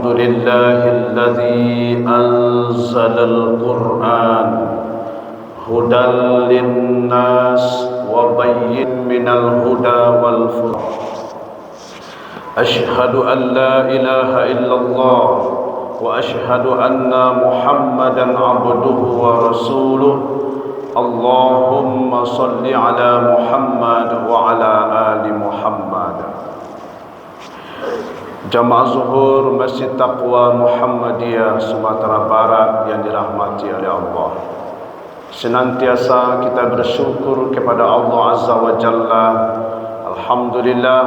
الحمد لله الذي أنزل القرآن هدى للناس وبين من الهدى والفرقان. أشهد أن لا إله إلا الله وأشهد أن محمدا عبده ورسوله. اللهم صل على محمد وعلى آل محمد. Jamaah Zuhur Masjid Taqwa Muhammadiyah Sumatera Barat yang dirahmati oleh Allah, senantiasa kita bersyukur kepada Allah Azza wa Jalla. Alhamdulillah,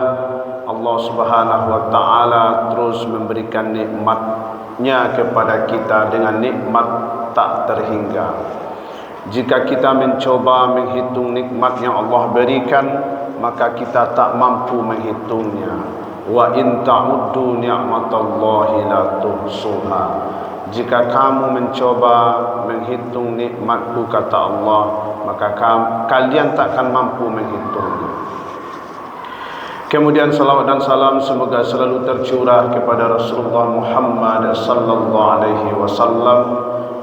Allah Subhanahu wa Ta'ala terus memberikan nikmat-Nya kepada kita dengan nikmat tak terhingga. Jika kita mencoba menghitung nikmat yang Allah berikan, maka kita tak mampu menghitungnya. Wa in ta'uddu ni'matallahi la tuhsuha. Jika kamu mencoba menghitung nikmatku, kata Allah, maka kalian takkan mampu menghitungnya. Kemudian salawat dan salam semoga selalu tercurah kepada Rasulullah Muhammad sallallahu alaihi wasallam.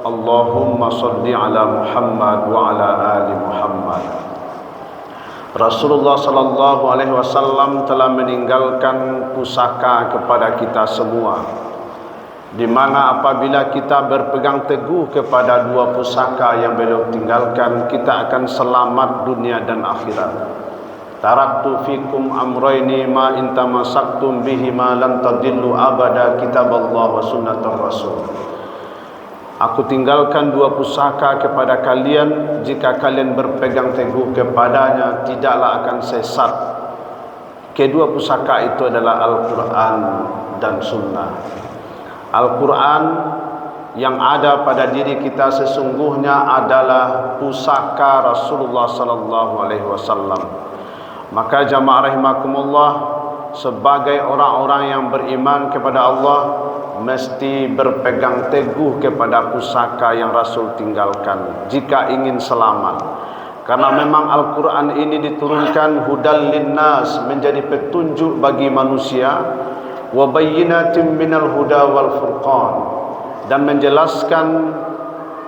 Allahumma salli ala Muhammad wa ala ali Muhammad. Rasulullah sallallahu alaihi wasallam telah meninggalkan pusaka kepada kita semua, di mana apabila kita berpegang teguh kepada dua pusaka yang beliau tinggalkan, kita akan selamat dunia dan akhirat. Taraktu fikum amrayni ma in tamassaktum bihima lan tadillu abada, kitaballah wa sunnatur rasul. Aku tinggalkan dua pusaka kepada kalian, jika kalian berpegang teguh kepadanya tidaklah akan sesat. Kedua pusaka itu adalah Al-Quran dan Sunnah. Al-Quran yang ada pada diri kita sesungguhnya adalah pusaka Rasulullah sallallahu alaihi wasallam. Maka jamaah rahimakumullah, sebagai orang-orang yang beriman kepada Allah, mesti berpegang teguh kepada pusaka yang Rasul tinggalkan jika ingin selamat. Karena memang Al-Quran ini diturunkan hudal linnas, menjadi petunjuk bagi manusia, wa bayyinatin minal huda wal furqan, dan menjelaskan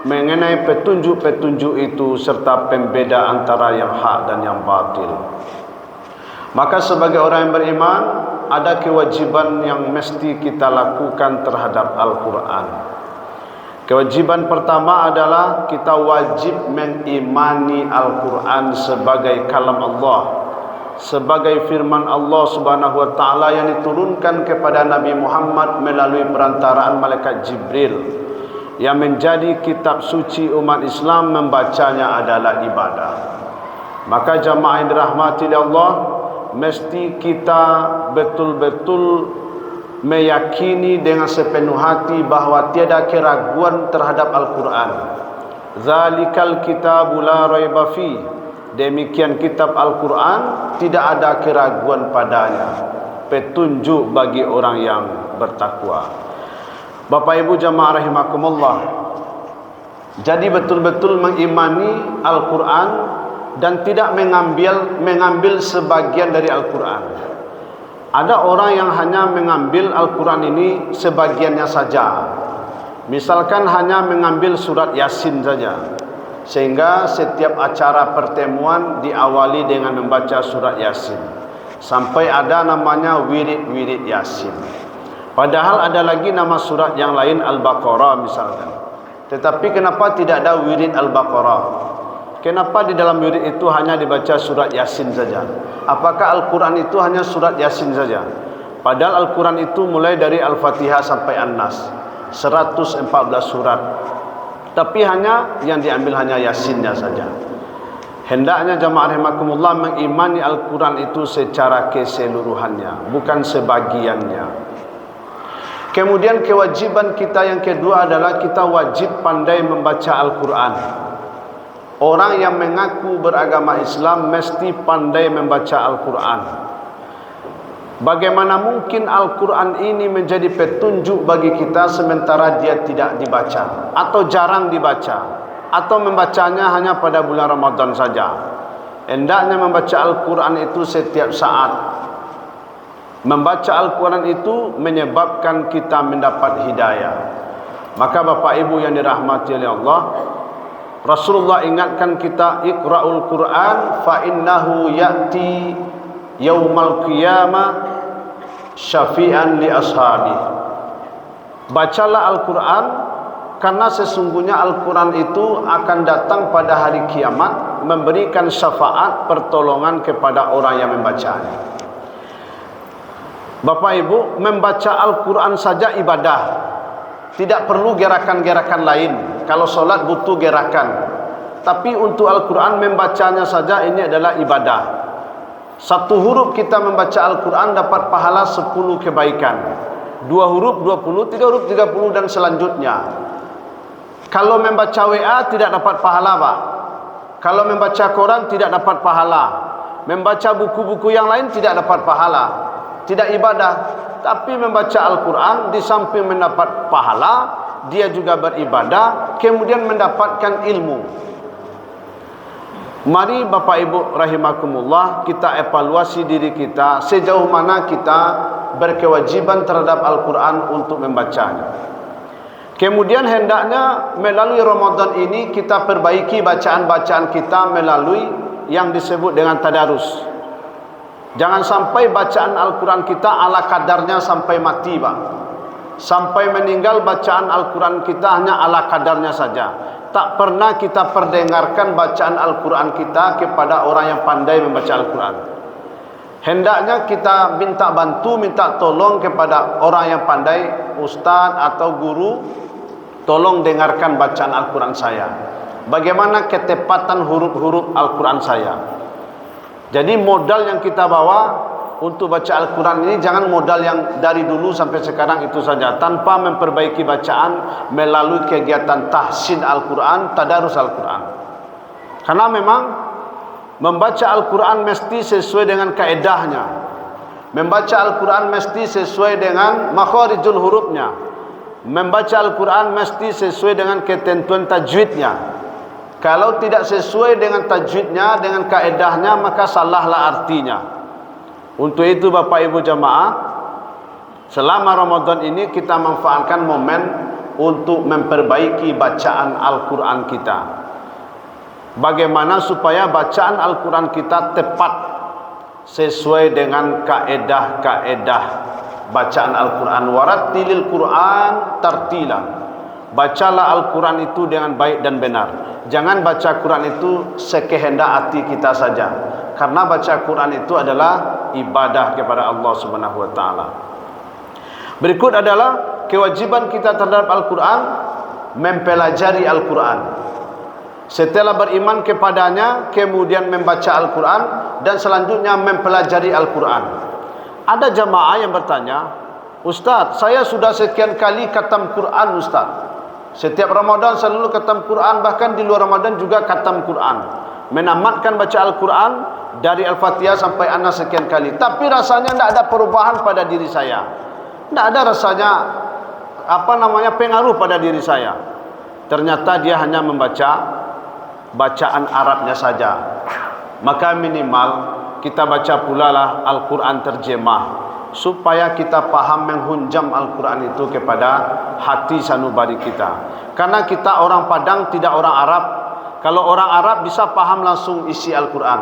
mengenai petunjuk-petunjuk itu serta pembeda antara yang hak dan yang batil. Maka sebagai orang yang beriman, ada kewajiban yang mesti kita lakukan terhadap Al-Quran. Kewajiban pertama adalah kita wajib mengimani Al-Quran sebagai kalam Allah, sebagai firman Allah Subhanahu wa Ta'ala yang diturunkan kepada Nabi Muhammad melalui perantaraan malaikat Jibril, yang menjadi kitab suci umat Islam. Membacanya adalah ibadah. Maka jamaah yang dirahmati oleh Allah, mesti kita betul-betul meyakini dengan sepenuh hati bahawa tiada keraguan terhadap Al-Quran. Zalikal kitabu la raiba fi. Demikian kitab Al-Quran, tidak ada keraguan padanya, petunjuk bagi orang yang bertakwa. Bapak Ibu jamaah rahimakumullah, jadi betul-betul mengimani Al-Quran dan tidak mengambil sebagian dari Al-Quran. Ada orang yang hanya mengambil Al-Quran ini sebagiannya saja. Misalkan hanya mengambil surat Yasin saja, sehingga setiap acara pertemuan diawali dengan membaca surat Yasin, sampai ada namanya wirid-wirid Yasin. Padahal ada lagi nama surat yang lain, Al-Baqarah misalkan. Tetapi kenapa tidak ada wirid Al-Baqarah? Kenapa di dalam wirid itu hanya dibaca surat Yasin saja? Apakah Al-Quran itu hanya surat Yasin saja? Padahal Al-Quran itu mulai dari Al-Fatihah sampai An-Nas, 114 surat. Tapi hanya yang diambil hanya Yasinnya saja. Hendaknya jamaah rahimakumullah mengimani Al-Quran itu secara keseluruhannya, bukan sebagiannya. Kemudian kewajiban kita yang kedua adalah kita wajib pandai membaca Al-Quran. Orang yang mengaku beragama Islam mesti pandai membaca Al-Quran. Bagaimana mungkin Al-Quran ini menjadi petunjuk bagi kita sementara dia tidak dibaca, atau jarang dibaca, atau membacanya hanya pada bulan Ramadan saja? Hendaknya membaca Al-Quran itu setiap saat. Membaca Al-Quran itu menyebabkan kita mendapat hidayah. Maka Bapak Ibu yang dirahmati oleh Allah, Rasulullah ingatkan kita, Iqra'ul Quran fa innahu ya'ti yaumal qiyamah syafi'an li ashabi. Bacalah Al-Quran, karena sesungguhnya Al-Quran itu akan datang pada hari kiamat memberikan syafaat pertolongan kepada orang yang membacanya. Bapak Ibu, membaca Al-Quran saja ibadah, tidak perlu gerakan-gerakan lain. Kalau solat butuh gerakan, tapi untuk Al-Quran membacanya saja ini adalah ibadah. Satu huruf kita membaca Al-Quran dapat pahala 10 kebaikan, 2 huruf 20, 3 huruf 30 dan selanjutnya. Kalau membaca WA tidak dapat pahala, Pak. Kalau membaca koran tidak dapat pahala. Membaca buku-buku yang lain tidak dapat pahala, tidak ibadah. Tapi membaca Al-Quran di samping mendapat pahala, dia juga beribadah, kemudian mendapatkan ilmu. Mari Bapak Ibu rahimakumullah, kita evaluasi diri kita, sejauh mana kita berkewajiban terhadap Al-Quran untuk membacanya. Kemudian hendaknya melalui Ramadan ini kita perbaiki bacaan-bacaan kita melalui yang disebut dengan tadarus. Jangan sampai bacaan Al-Quran kita ala kadarnya sampai mati, Pak. Sampai meninggal bacaan Al-Quran kita hanya ala kadarnya saja. Tak pernah kita perdengarkan bacaan Al-Quran kita kepada orang yang pandai membaca Al-Quran. Hendaknya kita minta bantu, minta tolong kepada orang yang pandai, ustaz atau guru, tolong dengarkan bacaan Al-Quran saya. Bagaimana ketepatan huruf-huruf Al-Quran saya. Jadi modal yang kita bawa untuk baca Al-Quran ini jangan modal yang dari dulu sampai sekarang itu saja, tanpa memperbaiki bacaan melalui kegiatan tahsin Al-Quran, tadarus Al-Quran. Karena memang membaca Al-Quran mesti sesuai dengan kaedahnya. Membaca Al-Quran mesti sesuai dengan makharijul hurufnya. Membaca Al-Quran mesti sesuai dengan ketentuan tajwidnya. Kalau tidak sesuai dengan tajwidnya, dengan kaedahnya, maka salahlah artinya. Untuk itu Bapak Ibu jamaah, selama Ramadan ini kita manfaatkan momen untuk memperbaiki bacaan Al-Quran kita. Bagaimana supaya bacaan Al-Quran kita tepat sesuai dengan kaedah-kaedah bacaan Al-Quran. Warattilil Quran tartila. Bacalah Al-Quran itu dengan baik dan benar. Jangan baca Quran itu sekehendak hati kita saja. Karena baca Quran itu adalah ibadah kepada Allah Subhanahu wa taala. Berikut adalah kewajiban kita terhadap Al-Quran, mempelajari Al-Quran. Setelah beriman kepadanya, kemudian membaca Al-Quran, dan selanjutnya mempelajari Al-Quran. Ada jamaah yang bertanya, Ustaz, saya sudah sekian kali khatam Quran Ustaz. Setiap Ramadan selalu khatam Quran, bahkan di luar Ramadan juga khatam Quran. Menamatkan baca Al-Quran dari Al-Fatihah sampai An-Nas sekian kali. Tapi rasanya tidak ada perubahan pada diri saya. Tidak ada rasanya pengaruh pada diri saya. Ternyata dia hanya membaca bacaan Arabnya saja. Maka minimal kita baca pula lah Al-Quran terjemah, supaya kita paham menghunjam Al-Quran itu kepada hati sanubari kita. Karena kita orang Padang, tidak orang Arab. Kalau orang Arab bisa paham langsung isi Al-Quran,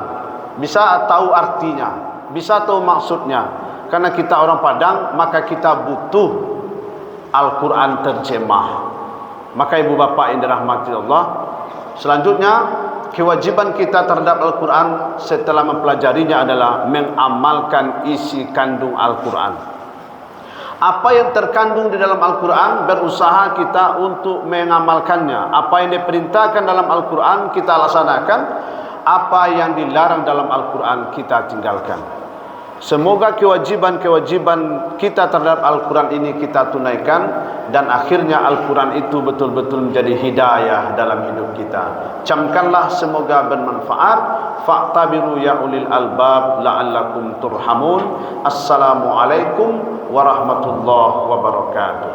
bisa tahu artinya, bisa tahu maksudnya. Karena kita orang Padang, maka kita butuh Al-Quran terjemah. Maka ibu bapak yang dirahmati Allah, selanjutnya kewajiban kita terhadap Al-Quran setelah mempelajarinya adalah mengamalkan isi kandung Al-Quran. Apa yang terkandung di dalam Al-Quran, berusaha kita untuk mengamalkannya. Apa yang diperintahkan dalam Al-Quran kita laksanakan. Apa yang dilarang dalam Al-Quran kita tinggalkan. Semoga kewajiban-kewajiban kita terhadap Al-Quran ini kita tunaikan, dan akhirnya Al-Quran itu betul-betul menjadi hidayah dalam hidup kita. Camkanlah, semoga bermanfaat. Fa'tabiru ya ulil albab la'allakum turhamun. Assalamualaikum warahmatullahi wabarakatuh.